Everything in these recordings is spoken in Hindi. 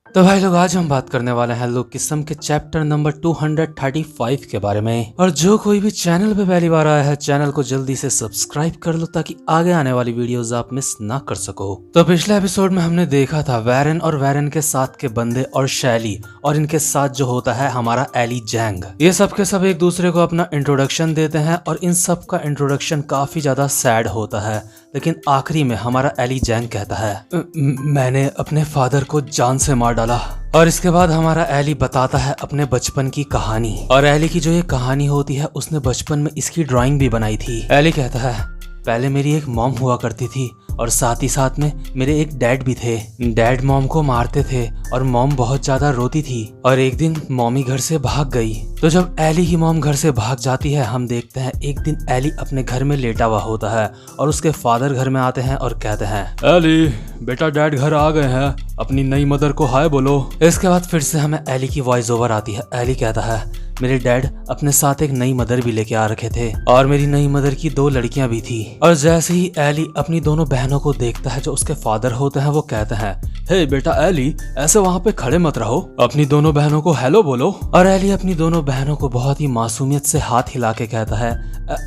तो भाई लोग आज हम बात करने वाले हैं लोक किस्म के चैप्टर नंबर 235 के बारे में। और जो कोई भी चैनल पे पहली बार आया है चैनल को जल्दी से सब्सक्राइब कर लो ताकि आगे आने वाली वीडियोस आप मिस ना कर सको। तो पिछले एपिसोड में हमने देखा था वैरन और वैरन के साथ के बंदे और शैली और इनके साथ जो होता है हमारा एली जैंग। ये सब के सब एक दूसरे को अपना इंट्रोडक्शन देते हैं और इन सब का इंट्रोडक्शन काफी ज्यादा सैड होता है। लेकिन आखिरी में हमारा एली जैंग कहता है मैंने अपने फादर को जान से मार डाला। और इसके बाद हमारा एली बताता है अपने बचपन की कहानी। और एली की जो ये कहानी होती है उसने बचपन में इसकी ड्राइंग भी बनाई थी। एली कहता है पहले मेरी एक मॉम हुआ करती थी और साथ ही साथ में मेरे एक डैड भी थे। डैड मॉम को मारते थे और मॉम बहुत ज्यादा रोती थी और एक दिन मॉमी घर से भाग गई। तो जब एली की मॉम घर से भाग जाती है हम देखते हैं एक दिन एली अपने घर में लेटा हुआ होता है और उसके फादर घर में आते हैं और कहते हैं एली बेटा डैड घर आ गए हैं, अपनी नई मदर को हाय बोलो। इसके बाद फिर से हमें एली की वॉइस ओवर आती है। एली कहता है मेरे डैड अपने साथ एक नई मदर भी लेके आ रखे थे और मेरी नई मदर की 2 लड़कियां भी थी। और जैसे ही एली अपनी दोनों बहनों को देखता है जो उसके फादर होते हैं वो कहते हैं हे बेटा एली ऐसे वहाँ पे खड़े मत रहो, अपनी दोनों बहनों को हेलो बोलो। और एली अपनी दोनों बहनों को बहुत ही मासूमियत से हाथ हिला के कहता है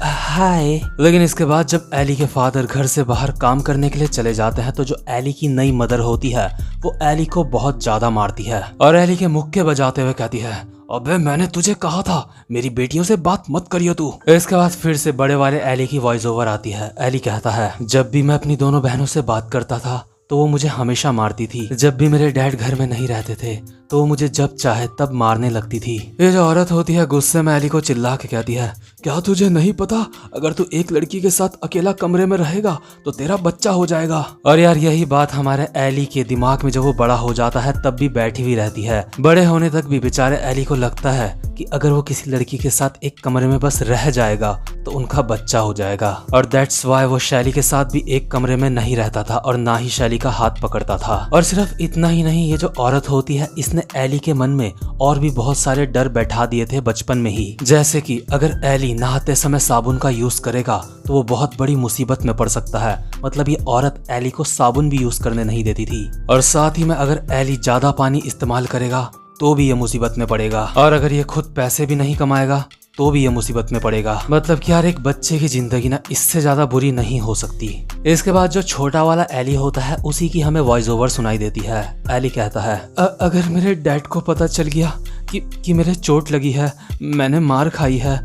हाय। लेकिन इसके बाद जब एली के फादर घर से बाहर काम करने के लिए चले जाते हैं तो जो एली की नई मदर होती है वो एली को बहुत ज्यादा मारती है और एली के मुक्के बजाते हुए कहती है अबे मैंने तुझे कहा था मेरी बेटियों से बात मत करियो तू। इसके बाद फिर से बड़े वाले एली की वॉइस ओवर आती है। एली कहता है जब भी मैं अपनी दोनों बहनों से बात करता था तो वो मुझे हमेशा मारती थी। जब भी मेरे डैड घर में नहीं रहते थे तो वो मुझे जब चाहे तब मारने लगती थी। ये जो औरत होती है गुस्से में एली को चिल्ला के कहती है क्या तुझे नहीं पता अगर तू एक लड़की के साथ अकेला कमरे में रहेगा तो तेरा बच्चा हो जाएगा। और यार यही बात हमारे एली के दिमाग में जब वो बड़ा हो जाता है तब भी बैठी हुई रहती है। बड़े होने तक भी बेचारे एली को लगता है कि अगर वो किसी लड़की के साथ एक कमरे में बस रह जाएगा तो उनका बच्चा हो जाएगा। और दैट्स वाई वो शैली के साथ भी एक कमरे में नहीं रहता था और ना ही शैली का हाथ पकड़ता था। और सिर्फ इतना ही नहीं, ये जो औरत होती है इसने एली के मन में और भी बहुत सारे डर बैठा दिए थे बचपन में ही। जैसे कि अगर एली नहाते समय साबुन का यूज करेगा तो वो बहुत बड़ी मुसीबत में पड़ सकता है। मतलब ये औरत एली को साबुन भी यूज करने नहीं देती थी। और साथ ही में अगर एली ज्यादा पानी इस्तेमाल करेगा तो भी ये मुसीबत में पड़ेगा। और अगर ये खुद पैसे भी नहीं कमाएगा तो भी ये मुसीबत में पड़ेगा। मतलब कि यार एक बच्चे की जिंदगी ना इससे ज्यादा बुरी नहीं हो सकती। इसके बाद जो छोटा वाला एली होता है उसी की हमें वॉइस ओवर सुनाई देती है। एली कहता है अगर मेरे डैड को पता चल गया कि मेरे चोट लगी है, मैंने मार खाई है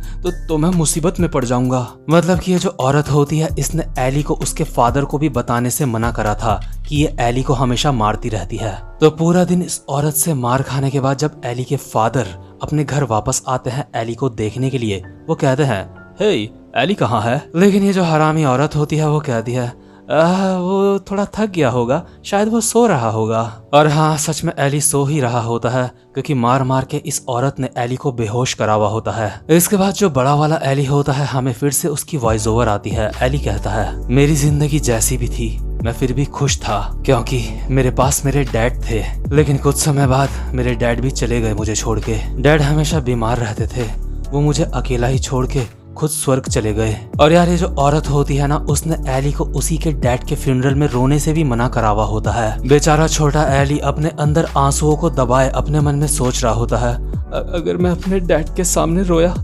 तो मैं मुसीबत में पड़ जाऊंगा। मतलब कि ये जो औरत होती है इसने एली को उसके फादर को भी बताने से मना करा था कि ये एली को हमेशा मारती रहती है। तो पूरा दिन इस औरत से मार खाने के बाद जब एली के फादर अपने घर वापस आते हैं एली को देखने के लिए, वो कहते हैं हे एली कहाँ है। लेकिन ये जो हरामी औरत होती है वो कहती है वो थोड़ा थक गया होगा, शायद वो सो रहा होगा। और हाँ सच में एली सो ही रहा होता है क्योंकि मार मार के इस औरत ने एली को बेहोश करा हुआ होता है। इसके बाद जो बड़ा वाला एली होता है हमें फिर से उसकी वॉइस ओवर आती है। एली कहता है मेरी जिंदगी जैसी भी थी मैं फिर भी खुश था क्योंकि मेरे पास मेरे डैड थे। लेकिन कुछ समय बाद मेरे डैड भी चले गए मुझे छोड़ के। डैड हमेशा बीमार रहते थे, वो मुझे अकेला ही छोड़ के खुद स्वर्ग चले गए। और यार ये जो औरत होती है ना उसने एली को उसी के डैड के फ्यूनरल में रोने से भी मना करा हुआ होता है। बेचारा छोटा एली अपने अंदर आंसुओं को दबाए अपने मन में सोच रहा होता है अगर मैं अपने डैड के सामने रोया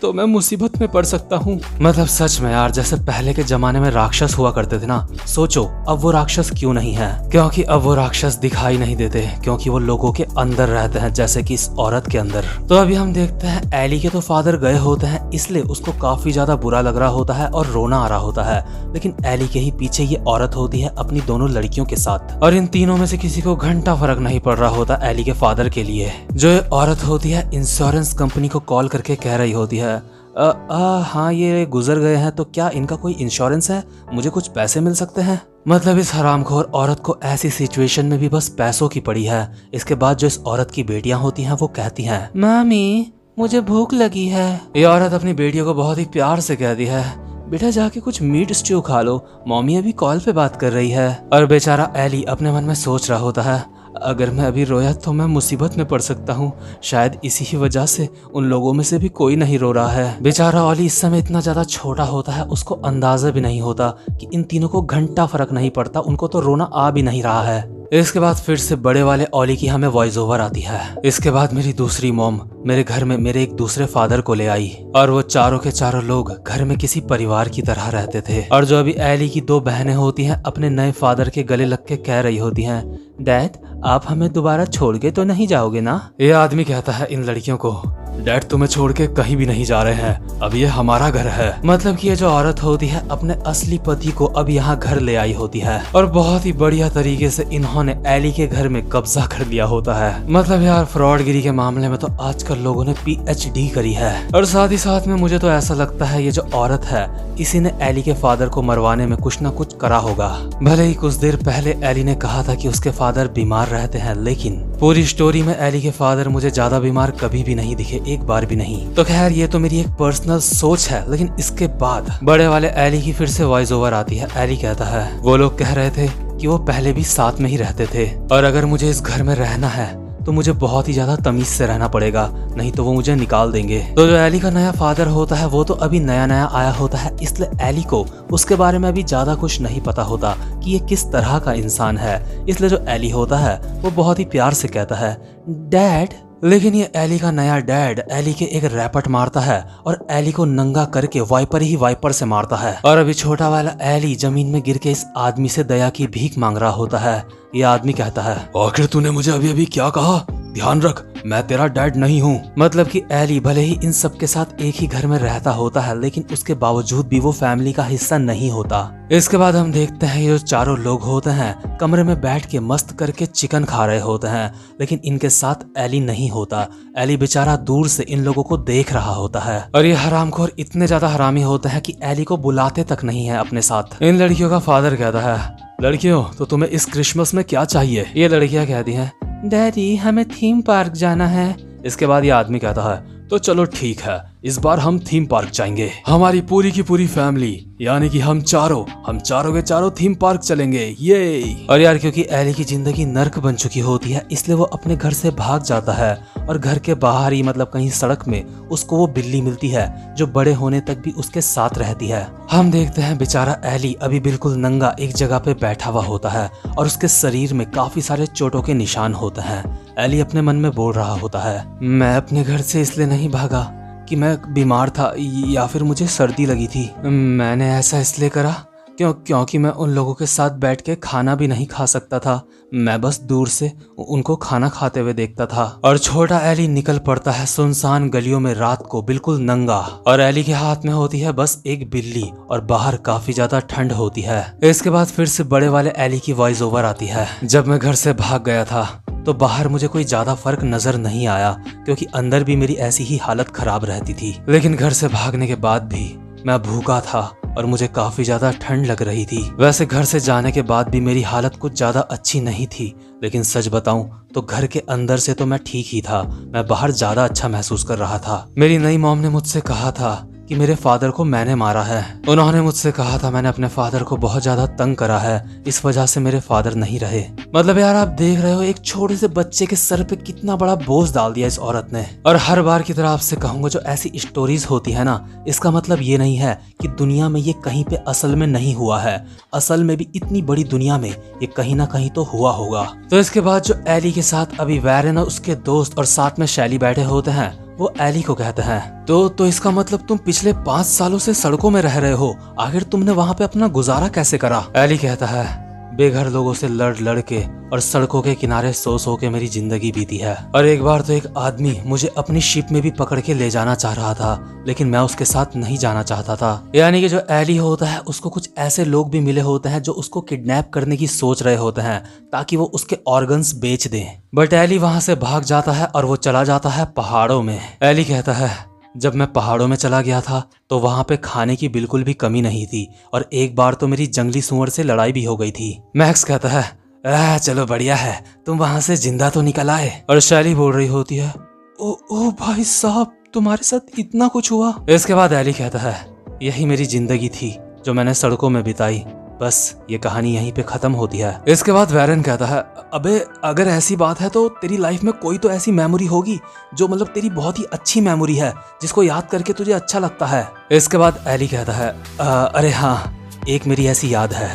तो मैं मुसीबत में पड़ सकता हूँ। मतलब सच में यार जैसे पहले के जमाने में राक्षस हुआ करते थे ना, सोचो अब वो राक्षस क्यों नहीं है। क्योंकि अब वो राक्षस दिखाई नहीं देते क्योंकि वो लोगों के अंदर रहते हैं जैसे कि इस औरत के अंदर। तो अभी हम देखते हैं एली के तो फादर गए होते हैं इसलिए उसको काफी ज्यादा बुरा लग रहा होता है और रोना आ रहा होता है। लेकिन एली के ही पीछे ये औरत होती है अपनी दोनों लड़कियों के साथ। और इन तीनों में से किसी को घंटा फर्क नहीं पड़ रहा होता एली के फादर के लिए। जो ये औरत होती है इंश्योरेंस कंपनी को कॉल करके कह रही होती है हाँ ये गुजर गए हैं तो क्या इनका कोई इंश्योरेंस है, मुझे कुछ पैसे मिल सकते हैं। मतलब इस हरामखोर औरत को ऐसी सिचुएशन में भी बस पैसों की पड़ी है। इसके बाद जो इस औरत की बेटियां होती हैं वो कहती हैं मामी मुझे भूख लगी है। ये औरत अपनी बेटियों को बहुत ही प्यार से कहती है बेटा जाके कुछ मीट स्ट्यू खा लो, मम्मी अभी कॉल पे बात कर रही है। और बेचारा एली अपने मन में सोच रहा होता है अगर मैं अभी रोया तो मैं मुसीबत में पड़ सकता हूँ, शायद इसी ही वजह से उन लोगों में से भी कोई नहीं रो रहा है। बेचारा ओली इस समय इतना ज्यादा छोटा होता है उसको अंदाजा भी नहीं होता कि इन तीनों को घंटा फर्क नहीं पड़ता, उनको तो रोना आ भी नहीं रहा है। इसके बाद फिर से बड़े वाले ओली की हमें वॉइस ओवर आती है। इसके बाद मेरी दूसरी मॉम मेरे घर में मेरे एक दूसरे फादर को ले आई और वो चारों के चारों लोग घर में किसी परिवार की तरह रहते थे। और जो अभी एली की दो बहनें होती हैं अपने नए फादर के गले लग के कह रही होती हैं, डैड आप हमें दोबारा छोड़ के तो नहीं जाओगे ना। ये आदमी कहता है इन लड़कियों को, डैड तुम्हें छोड़ के कहीं भी नहीं जा रहे हैं, अब ये हमारा घर है। मतलब कि ये जो औरत होती है अपने असली पति को अब यहाँ घर ले आई होती है और बहुत ही बढ़िया तरीके से इन्होंने एली के घर में कब्जा कर लिया होता है। मतलब यार फ्रॉडगिरी के मामले में तो आजकल लोगों ने PhD करी है। और साथ ही साथ में मुझे तो ऐसा लगता है ये जो औरत है इसी ने एली के फादर को मरवाने में कुछ न कुछ करा होगा। भले ही कुछ देर पहले एली ने कहा था कि उसके फादर बीमार रहते हैं, लेकिन पूरी स्टोरी में एली के फादर मुझे ज्यादा बीमार कभी भी नहीं दिखे, एक बार भी नहीं। तो खैर ये तो मेरी एक पर्सनल सोच है। लेकिन इसके बाद बड़े वाले एली की फिर से वॉइस ओवर आती है। एली कहता है वो लोग कह रहे थे कि वो पहले भी साथ में ही रहते थे और अगर मुझे इस घर में रहना है तो मुझे बहुत ही ज्यादा तमीज से रहना पड़ेगा, नहीं तो वो मुझे निकाल देंगे। तो जो एली का नया फादर होता है वो तो अभी नया नया आया होता है, इसलिए एली को उसके बारे में अभी ज्यादा कुछ नहीं पता होता कि ये किस तरह का इंसान है। इसलिए जो एली होता है वो बहुत ही प्यार से कहता है डैड। लेकिन ये एली का नया डैड एली के एक रैपट मारता है और एली को नंगा करके वाइपर ही वाइपर से मारता है। और अभी छोटा वाला एली जमीन में गिर के इस आदमी से दया की भीख मांग रहा होता है। ये आदमी कहता है आखिर तूने मुझे अभी अभी क्या कहा, ध्यान रख मैं तेरा डैड नहीं हूँ। मतलब कि एली भले ही इन सब के साथ एक ही घर में रहता होता है लेकिन उसके बावजूद भी वो फैमिली का हिस्सा नहीं होता। इसके बाद हम देखते हैं ये जो चारों लोग होते हैं कमरे में बैठ के मस्त करके चिकन खा रहे होते हैं, लेकिन इनके साथ एली नहीं होता। एली बेचारा दूर से इन लोगों को देख रहा होता है और ये हरामखोर इतने ज्यादा हरामी होते हैं कि एली को बुलाते तक नहीं है अपने साथ। इन लड़कियों का फादर कहता है लड़कियों तो तुम्हें इस क्रिसमस में क्या चाहिए। ये लड़कियां कहती हैं डैडी हमें थीम पार्क जाना है। इसके बाद ये आदमी कहता है तो चलो ठीक है, इस बार हम थीम पार्क जाएंगे, हमारी पूरी की पूरी फैमिली यानी कि हम चारों के चारों थीम पार्क चलेंगे ये। और यार क्योंकि एली की जिंदगी नर्क बन चुकी होती है इसलिए वो अपने घर से भाग जाता है और घर के बाहर ही मतलब कहीं सड़क में उसको वो बिल्ली मिलती है जो बड़े होने तक भी उसके साथ रहती है। हम देखते हैं बेचारा एली अभी बिल्कुल नंगा एक जगह पे बैठा हुआ होता है और उसके शरीर में काफी सारे चोटों के निशान होते हैं। एली अपने मन में बोल रहा होता है मैं अपने घर से इसलिए नहीं भागा कि मैं बीमार था या फिर मुझे सर्दी लगी थी, मैंने ऐसा इसलिए करा क्योंकि मैं उन लोगों के साथ बैठ के खाना भी नहीं खा सकता था, मैं बस दूर से उनको खाना खाते हुए देखता था। और छोटा एली निकल पड़ता है सुनसान गलियों में रात को बिल्कुल नंगा और एली के हाथ में होती है बस एक बिल्ली और बाहर काफी ज्यादा ठंड होती है। इसके बाद फिर से बड़े वाले एली की वॉइस ओवर आती है जब मैं घर से भाग गया था तो बाहर मुझे कोई ज्यादा फर्क नजर नहीं आया क्योंकि अंदर भी मेरी ऐसी ही हालत खराब रहती थी, लेकिन घर से भागने के बाद भी मैं भूखा था और मुझे काफी ज्यादा ठंड लग रही थी। वैसे घर से जाने के बाद भी मेरी हालत कुछ ज्यादा अच्छी नहीं थी, लेकिन सच बताऊं तो घर के अंदर से तो मैं ठीक ही था, मैं बाहर ज्यादा अच्छा महसूस कर रहा था। मेरी नई मॉम ने मुझसे कहा था कि मेरे फादर को मैंने मारा है। उन्होंने मुझसे कहा था मैंने अपने फादर को बहुत ज्यादा तंग करा है, इस वजह से मेरे फादर नहीं रहे। मतलब यार आप देख रहे हो एक छोटे से बच्चे के सर पे कितना बड़ा बोझ डाल दिया इस औरत ने। और हर बार की तरह आपसे कहूंगा जो ऐसी स्टोरीज होती है ना, इसका मतलब ये नहीं है कि दुनिया में ये कहीं पे असल में नहीं हुआ है, असल में भी इतनी बड़ी दुनिया में ये कहीं ना कहीं तो हुआ होगा। तो इसके बाद जो एली के साथ अभी वैरन और उसके दोस्त और साथ में शैली बैठे होते हैं वो एली को कहते हैं तो इसका मतलब तुम पिछले 5 सालों से सड़कों में रह रहे हो, आखिर तुमने वहाँ पे अपना गुजारा कैसे करा। एली कहता है बेघर लोगों से लड़ के और सड़कों के किनारे सो के मेरी जिंदगी बीती है। और एक बार तो एक आदमी मुझे अपनी शिप में भी पकड़ के ले जाना चाह रहा था, लेकिन मैं उसके साथ नहीं जाना चाहता था। यानी कि जो एली होता है उसको कुछ ऐसे लोग भी मिले होते हैं जो उसको किडनैप करने की सोच रहे होते हैं ताकि वो उसके ऑर्गन्स बेच दें। बट एली वहां से भाग जाता है और वो चला जाता है पहाड़ों में। एली कहता है जब मैं पहाड़ों में चला गया था तो वहाँ पे खाने की बिल्कुल भी कमी नहीं थी और एक बार तो मेरी जंगली सुअर से लड़ाई भी हो गई थी। मैक्स कहता है चलो बढ़िया है, तुम वहाँ से जिंदा तो निकल आए। और शैली बोल रही होती है ओ भाई साहब तुम्हारे साथ इतना कुछ हुआ। इसके बाद एली कहता है यही मेरी जिंदगी थी जो मैंने सड़कों में बिताई, बस ये कहानी यहीं पे खत्म होती है। इसके बाद वैरन कहता है अबे अगर ऐसी बात है तो तेरी लाइफ में कोई तो ऐसी मेमोरी होगी जो मतलब तेरी बहुत ही अच्छी मेमोरी है जिसको याद करके तुझे अच्छा लगता है। इसके बाद एली कहता है अरे हाँ एक मेरी ऐसी याद है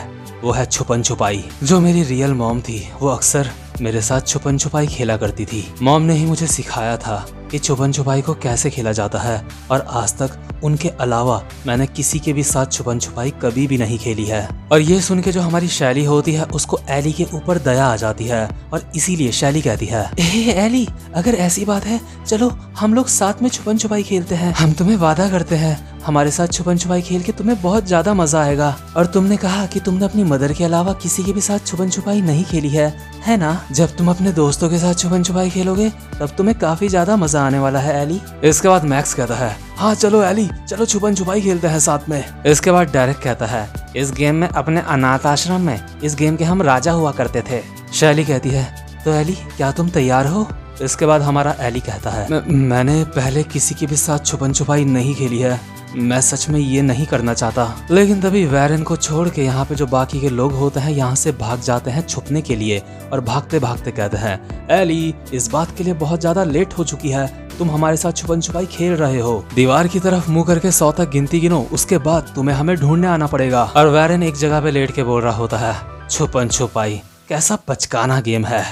वो है छुपन छुपाई। जो मेरी रियल मॉम थी वो अक्सर मेरे साथ छुपन छुपाई खेला करती थी। मॉम ने ही मुझे सिखाया था कि छुपन छुपाई को कैसे खेला जाता है, और आज तक उनके अलावा मैंने किसी के भी साथ छुपन छुपाई कभी भी नहीं खेली है। और ये सुन के जो हमारी शैली होती है उसको एली के ऊपर दया आ जाती है, और इसीलिए शैली कहती है, एली, अगर ऐसी बात है चलो हम लोग साथ में छुपन छुपाई खेलते हैं। हम तुम्हें वादा करते हैं हमारे साथ छुपन छुपाई खेल के तुम्हें बहुत ज्यादा मजा आएगा। और तुमने कहा कि तुमने अपनी मदर के अलावा किसी के भी साथ छुपन छुपाई नहीं खेली है ना? जब तुम अपने दोस्तों के साथ छुपन छुपाई खेलोगे तब तुम्हें काफी ज्यादा मजा आने वाला है एली। इसके बाद मैक्स कहता है, हाँ चलो एली, चलो छुपन छुपाई खेलते हैं साथ में। इसके बाद डेरेक कहता है, इस गेम में अपने अनाथ आश्रम में इस गेम के हम राजा हुआ करते थे। शैली कहती है, तो एली क्या तुम तैयार हो? इसके बाद हमारा एली कहता है, मैंने पहले किसी के भी साथ छुपन छुपाई नहीं खेली है, मैं सच में ये नहीं करना चाहता। लेकिन तभी वैरन को छोड़ के यहाँ पे जो बाकी के लोग होते हैं यहाँ से भाग जाते हैं छुपने के लिए, और भागते भागते कहते हैं, एली, इस बात के लिए बहुत ज्यादा लेट हो चुकी है, तुम हमारे साथ छुपन छुपाई खेल रहे हो। दीवार की तरफ मुंह करके 100 तक गिनती गिनो, उसके बाद तुम्हें हमें ढूंढने आना पड़ेगा। और वैरन एक जगह पे लेट के बोल रहा होता है, छुपन छुपाई कैसा बचकाना गेम है,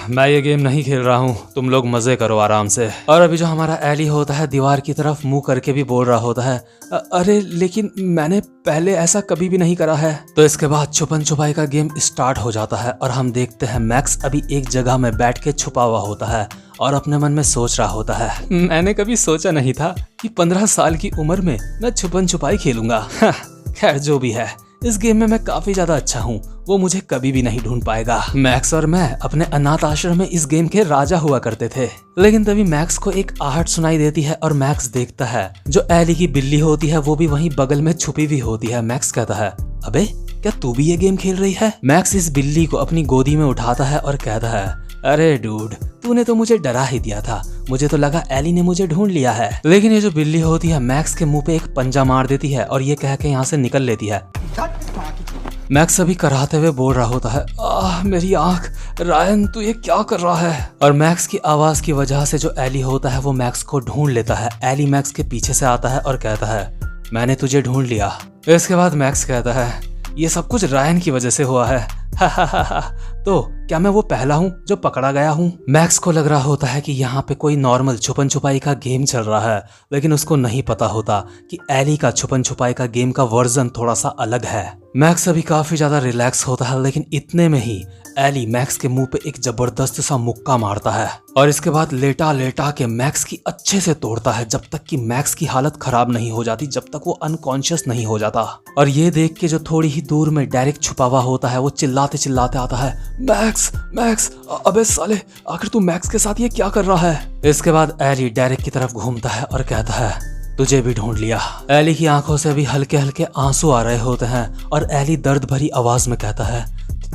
मैं ये गेम नहीं खेल रहा हूँ, तुम लोग मजे करो आराम से। और अभी जो हमारा एली होता है दीवार की तरफ मुंह करके भी बोल रहा होता है, अरे लेकिन मैंने पहले ऐसा कभी भी नहीं करा है। तो इसके बाद छुपन छुपाई का गेम स्टार्ट हो जाता है, और हम देखते हैं मैक्स अभी एक जगह में बैठ के छुपा हुआ होता है और अपने मन में सोच रहा होता है, मैंने कभी सोचा नहीं था कि 15 साल की उम्र में मैं छुपन छुपाई खेलूंगा। खैर जो भी है, इस गेम में मैं काफी ज्यादा अच्छा हूँ, वो मुझे कभी भी नहीं ढूंढ पाएगा। मैक्स और मैं अपने अनाथ आश्रम में इस गेम के राजा हुआ करते थे। लेकिन तभी मैक्स को एक आहट सुनाई देती है, और मैक्स देखता है जो एली की बिल्ली होती है वो भी वहीं बगल में छुपी हुई होती है। मैक्स कहता है, अबे क्या तू भी ये गेम खेल रही है? मैक्स इस बिल्ली को अपनी गोदी में उठाता है और कहता है, अरे डूड, तूने तो मुझे डरा ही दिया था, मुझे तो लगा एली ने मुझे ढूंढ लिया है। लेकिन ये जो बिल्ली होती है मैक्स के मुंह पे एक पंजा मार देती है और ये कह के यहाँ से निकल लेती है। मैक्स अभी कराहते हुए बोल रहा होता है, मेरी आंख, रायन तू ये क्या कर रहा है? और मैक्स की आवाज की वजह से जो एली होता है वो मैक्स को ढूंढ लेता है। एली मैक्स के पीछे से आता है और कहता है, मैंने तुझे ढूंढ लिया। इसके बाद मैक्स कहता है, ये सब कुछ रायन की वजह से हुआ है। तो क्या मैं वो पहला हूँ जो पकड़ा गया हूँ? मैक्स को लग रहा होता है कि यहाँ पे कोई नॉर्मल छुपन छुपाई का गेम चल रहा है, लेकिन उसको नहीं पता होता कि एली का छुपन छुपाई का गेम का वर्जन थोड़ा सा अलग है। मैक्स अभी काफी ज्यादा रिलैक्स होता है, लेकिन इतने में ही एली मैक्स के मुंह पे एक जबरदस्त सा मुक्का मारता है, और इसके बाद लेटा लेटा के मैक्स की अच्छे से तोड़ता है, जब तक कि मैक्स की हालत खराब नहीं हो जाती, जब तक वो अनकॉन्शियस नहीं हो जाता। और ये देख के जो थोड़ी ही दूर में डेरेक छुपा हुआ होता है वो चिल्लाते चिल्लाते आता है, मैक्स मैक्स, अबे साले, आखिर तू मैक्स के साथ ये क्या कर रहा है? इसके बाद एली डेरेक की तरफ घूमता है और कहता है, तुझे भी ढूंढ लिया। एली की आंखों से भी हल्के हल्के आंसू आ रहे होते हैं, और एली दर्द भरी आवाज में कहता है,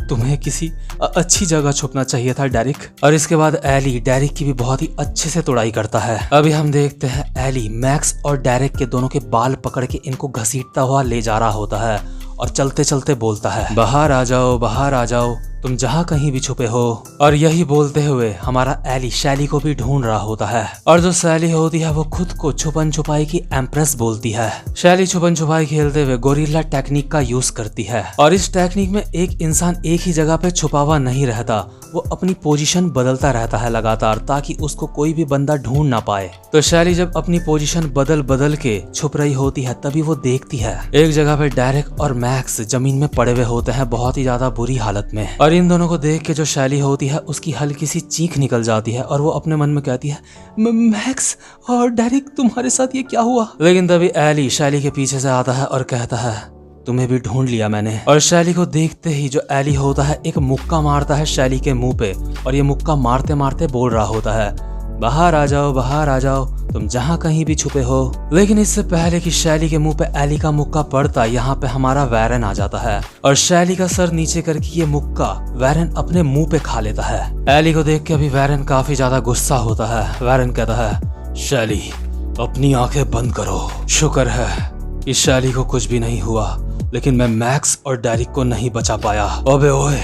तुम्हें किसी अच्छी जगह छुपना चाहिए था डेरिक। और इसके बाद एली डेरिक की भी बहुत ही अच्छे से तोड़ाई करता है। अभी हम देखते हैं एली मैक्स और डेरिक के दोनों के बाल पकड़ के इनको घसीटता हुआ ले जा रहा होता है, और चलते चलते बोलता है, बाहर आ जाओ, बाहर आ जाओ, तुम जहाँ कहीं भी छुपे हो। और यही बोलते हुए हमारा एली शैली को भी ढूंढ रहा होता है, और जो शैली होती है वो खुद को छुपन छुपाई की एम्प्रेस बोलती है। शैली छुपन छुपाई खेलते हुए गोरिल्ला टेक्निक का यूज करती है, और इस टेक्निक में एक इंसान एक ही जगह पे छुपा हुआ नहीं रहता, वो अपनी पोजीशन बदलता रहता है लगातार, ताकि उसको कोई भी बंदा ढूंढ ना पाए। तो शैली जब अपनी पोजीशन बदल बदल के छुप रही होती है तभी वो देखती है एक जगह पे डेरेक और मैक्स जमीन में पड़े हुए होते हैं बहुत ही ज्यादा बुरी हालत में, और इन दोनों को देख के जो शैली होती है उसकी हल्की सी चीख निकल जाती है, और वो अपने मन में कहती है, मैक्स और डेरेक तुम्हारे साथ ये क्या हुआ? लेकिन तभी एली शैली के पीछे से आता है और कहता है, तुम्हें भी ढूंढ लिया मैंने। और शैली को देखते ही जो एली होता है एक मुक्का मारता है शैली के मुंह पे, और ये मुक्का मारते मारते बोल रहा होता है, बाहर आ जाओ, बाहर आ जाओ, तुम जहाँ कहीं भी छुपे हो। लेकिन इससे पहले कि शैली के मुंह पे एली का मुक्का पड़ता, यहाँ पे हमारा वैरन आ जाता है, और शैली का सर नीचे करके ये मुक्का वैरन अपने मुंह पे खा लेता है। एली को देख के अभी वैरन काफी ज्यादा गुस्सा होता है। वैरन कहता है, शैली अपनी आंखें बंद करो। शुक्र है कि शैली को कुछ भी नहीं हुआ, लेकिन मैं मैक्स और डेरिक को नहीं बचा पाया। अबे ओए,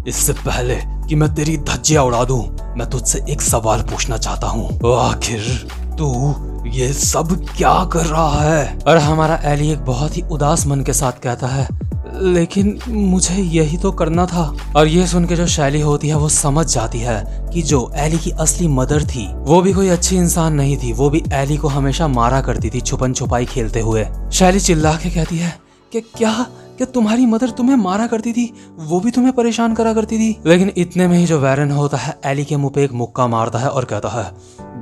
इससे पहले कि मैं तेरी धज्जियां उड़ा दूं, मैं तुझसे एक सवाल पूछना चाहता हूँ, आखिर तू ये सब क्या कर रहा है? और हमारा एली एक बहुत ही उदास मन के साथ कहता है, लेकिन मुझे यही तो करना था। और ये सुन के जो शैली होती है वो समझ जाती है कि जो एली की असली मदर थी वो भी कोई अच्छी इंसान नहीं थी, वो भी एली को हमेशा मारा करती थी छुपन छुपाई खेलते हुए। शैली चिल्ला के कहती है कि क्या तुम्हारी मदर तुम्हें मारा करती थी, वो भी तुम्हें परेशान करा करती थी। लेकिन इतने में ही जो वैरन होता है एली के मुंह पे एक मुक्का मारता है और कहता है,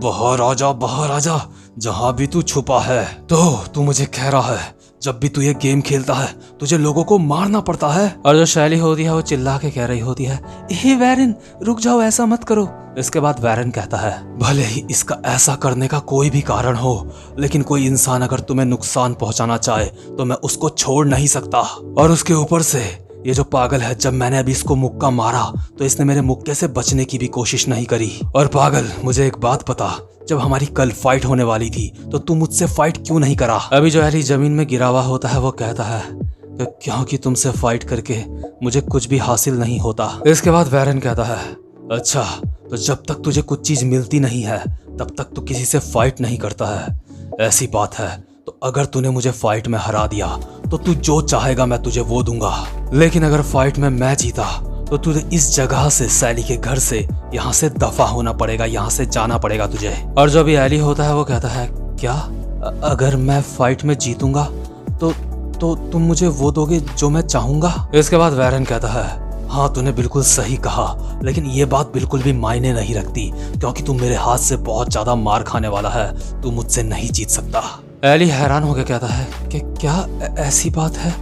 बाहर आजा, जहाँ भी तू छुपा है। तो तू मुझे कह रहा है जब भी तू ये गेम खेलता है तुझे लोगों को मारना पड़ता है। और जो शैली होती है वो चिल्ला के कह रही होती है, हे वैरन रुक जाओ, ऐसा मत करो। इसके बाद वैरन कहता है, भले ही इसका ऐसा करने का कोई भी कारण हो, लेकिन कोई इंसान अगर तुम्हें नुकसान पहुंचाना चाहे तो मैं उसको छोड़ नहीं सकता। और उसके ऊपर से ये जो पागल है, जब मैंने अभी इसको मुक्का मारा तो इसने मेरे मुक्के से बचने की भी कोशिश नहीं करी। और पागल, मुझे एक बात बता, जब हमारी कल फाइट होने वाली थी तो तू मुझसे फाइट क्यों नहीं करा? अभी जो एली जमीन में गिरा हुआ होता है वो कहता है कि क्योंकि तुमसे फाइट करके मुझे कुछ भी हासिल नहीं होता। इसके बाद वैरन कहता है, अच्छा तो जब तक तुझे कुछ चीज मिलती नहीं है तब तक तू किसी से फाइट नहीं करता है, ऐसी बात है। तो अगर तूने मुझे फाइट में हरा दिया तो तू जो चाहेगा मैं तुझे वो दूंगा, लेकिन अगर फाइट में मैं जीता तो तुझे इस जगह से, सैली के घर से यहाँ से दफा होना पड़ेगा, यहाँ से जाना पड़ेगा तुझे। और जो भी एली होता है वो कहता है, क्या अगर मैं फाइट में जीतूंगा तो तुम मुझे वो दोगे जो मैं चाहूंगा? इसके बाद वैरन कहता है, हाँ तूने बिल्कुल सही कहा, लेकिन ये बात बिल्कुल भी मायने नहीं रखती क्योंकि तू मेरे हाथ से बहुत ज्यादा मार खाने वाला है, तू मुझसे नहीं जीत सकता। एली हैरान होकर कहता है कि क्या ऐसी बात है,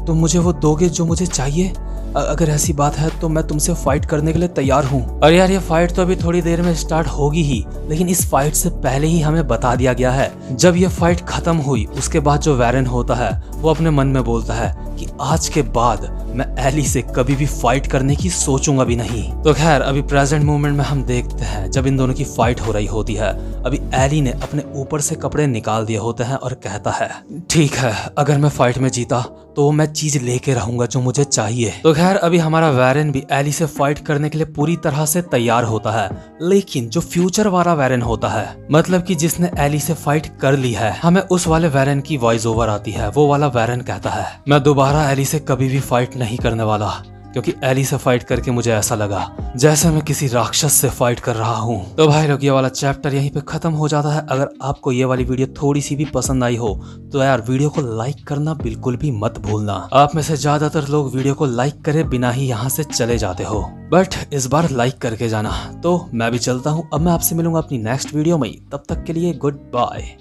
तुम मुझे वो दोगे जो मुझे चाहिए? अगर ऐसी बात है तो मैं तुमसे फाइट करने के लिए तैयार हूँ। और यार ये फाइट तो अभी थोड़ी देर में स्टार्ट होगी ही, लेकिन इस फाइट से पहले ही हमें बता दिया गया है। जब ये फाइट खत्म हुई उसके बाद जो वैरन होता है वो अपने मन में बोलता है कि आज के बाद मैं एली से कभी भी फाइट करने की सोचूंगा भी नहीं। तो खैर अभी प्रेजेंट मोमेंट में हम देखते हैं जब इन दोनों की फाइट हो रही होती है, अभी एली ने अपने ऊपर से कपड़े निकाल दिए होते हैं और कहता है, ठीक है अगर मैं फाइट में जीता तो मैं चीज लेके रहूंगा जो मुझे चाहिए। तो खैर अभी हमारा वैरन भी एली से फाइट करने के लिए पूरी तरह से तैयार होता है, लेकिन जो फ्यूचर वाला वैरन होता है, मतलब कि जिसने एली से फाइट कर ली है, हमें उस वाले वैरन की वॉइस ओवर आती है। वो वाला वैरन कहता है, मैं दोबारा एली से कभी भी फाइट नहीं करने वाला, क्योंकि एली से फाइट करके मुझे ऐसा लगा जैसे मैं किसी राक्षस से फाइट कर रहा हूँ। तो भाई लोग ये वाला चैप्टर यहीं पे खत्म हो जाता है। अगर आपको ये वाली वीडियो थोड़ी सी भी पसंद आई हो तो यार वीडियो को लाइक करना बिल्कुल भी मत भूलना। आप में से ज्यादातर लोग वीडियो को लाइक करे बिना ही यहाँ से चले जाते हो, बट इस बार लाइक करके जाना। तो मैं भी चलता हूँ, अब मैं आपसे मिलूंगा अपनी नेक्स्ट वीडियो में, तब तक के लिए गुड बाय।